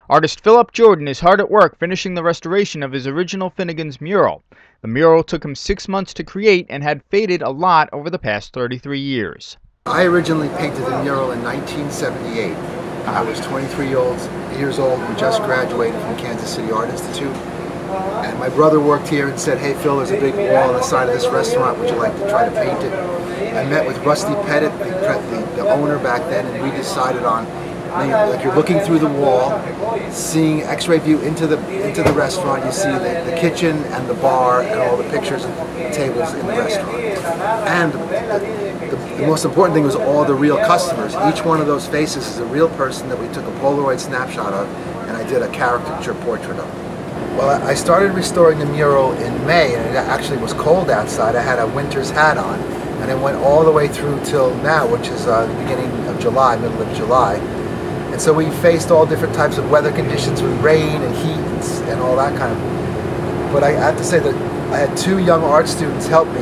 Artist Philip Jordan is hard at work finishing the restoration of his original Finnagen's mural. The mural took him 6 months to create and had faded a lot over the past 33 years. I originally painted the mural in 1978. I was 23 years old and just graduated from Kansas City Art Institute. And my brother worked here and said, "Hey Phil, there's a big wall on the side of this restaurant, would you like to try to paint it?" I met with Rusty Pettit, the owner back then, and we decided on, like, you're looking through the wall, seeing X-ray view into the restaurant. You see the kitchen and the bar and all the pictures and tables in the restaurant. And the most important thing was all the real customers. Each one of those faces is a real person that we took a Polaroid snapshot of, and I did a caricature portrait of. Well, I started restoring the mural in May, and it actually was cold outside. I had a winter's hat on, and it went all the way through till now, which is the beginning of July, middle of July. And so we faced all different types of weather conditions with rain and heat and all that kind of. But I have to say that I had two young art students help me,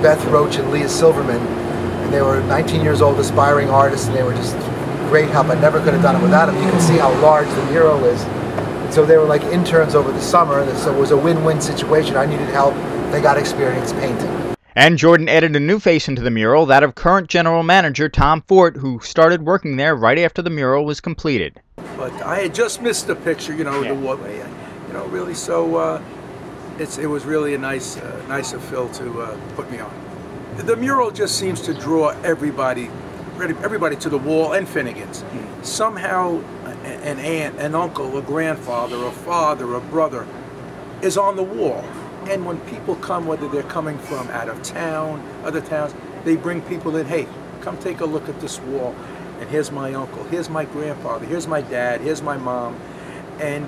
Beth Roach and Leah Silverman, and they were 19 years old, aspiring artists, and they were just great help. I never could have done it without them. You can see how large the mural is. So they were like interns over the summer, so it was a win-win situation. I needed help, they got experience painting. And Jordan added a new face into the mural, that of current general manager Tom Fort, who started working there right after the mural was completed. But I had just missed the picture, the walkway, really. So it was really a nice of Phil to put me on. The mural just seems to draw everybody to the wall, and Finnagen's. Somehow an aunt, an uncle, a grandfather, a father, a brother is on the wall. And when people come, whether they're coming from out of town, other towns, they bring people in, "Hey, come take a look at this wall. And here's my uncle, here's my grandfather, here's my dad, here's my mom." And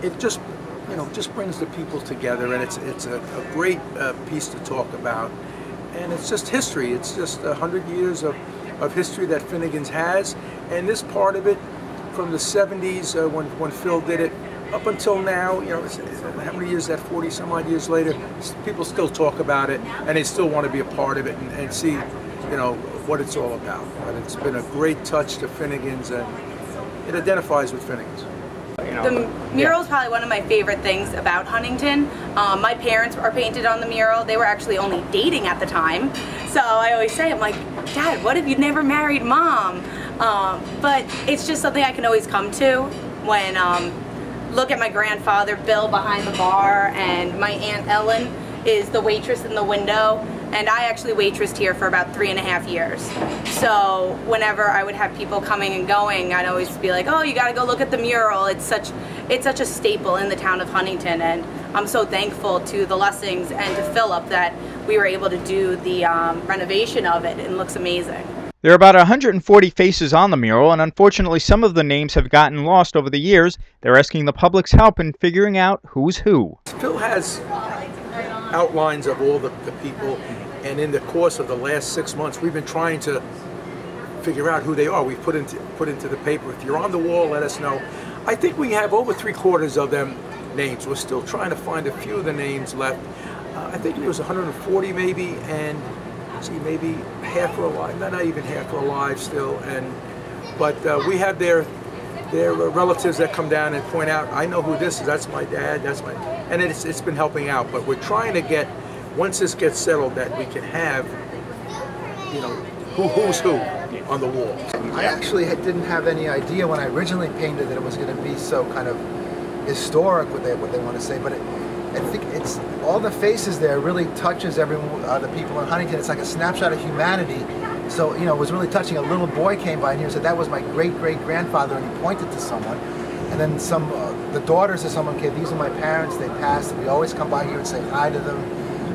it just, just brings the people together, and it's a great piece to talk about. And it's just history. It's just 100 years of history that Finnagen's has. And this part of it, from the 70s when Phil did it, up until now, how many years is that, 40 some odd years later, people still talk about it, and they still want to be a part of it and see, what it's all about. But it's been a great touch to Finnagen's, and it identifies with Finnagen's. The mural is probably one of my favorite things about Huntington. My parents are painted on the mural. They were actually only dating at the time. So I always say, I'm like, "Dad, what if you never married Mom?" But it's just something I can always come to when look at my grandfather Bill behind the bar, and my Aunt Ellen is the waitress in the window, and I actually waitressed here for about 3.5 years. So whenever I would have people coming and going, I'd always be like, "Oh, you gotta go look at the mural." It's such a staple in the town of Huntington, and I'm so thankful to the Lessings and to Philip that we were able to do the renovation of it. It looks amazing. There are about 140 faces on the mural, and unfortunately some of the names have gotten lost over the years. They're asking the public's help in figuring out who's who. Phil has outlines of all the people, and in the course of the last 6 months we've been trying to figure out who they are. We've put into the paper. If you're on the wall, let us know. I think we have over 3/4 of them names. We're still trying to find a few of the names left. I think it was 140 maybe, and maybe half are alive, not even half are alive still. But we have their relatives that come down and point out, "I know who this is, that's my dad, and it's been helping out. But we're trying to get, once this gets settled, that we can have, who's who on the wall. I actually didn't have any idea when I originally painted that it was going to be so kind of historic, what they want to say, but I think it's all the faces there really touches everyone, the people in Huntington. It's like a snapshot of humanity. So it was really touching. A little boy came by and he said, "That was my great-great-grandfather," and he pointed to someone. And then the daughters of someone came, "These are my parents, they passed, and we always come by here and say hi to them."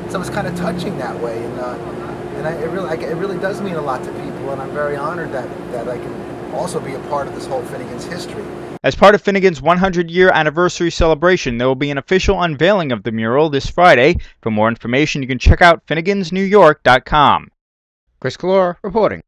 So it's kind of touching that way, and it really does mean a lot to people, and I'm very honored that I can also be a part of this whole Finnagen's history. As part of Finnagen's 100-year anniversary celebration, there will be an official unveiling of the mural this Friday. For more information, you can check out finnegansnewyork.com. Chris Collora reporting.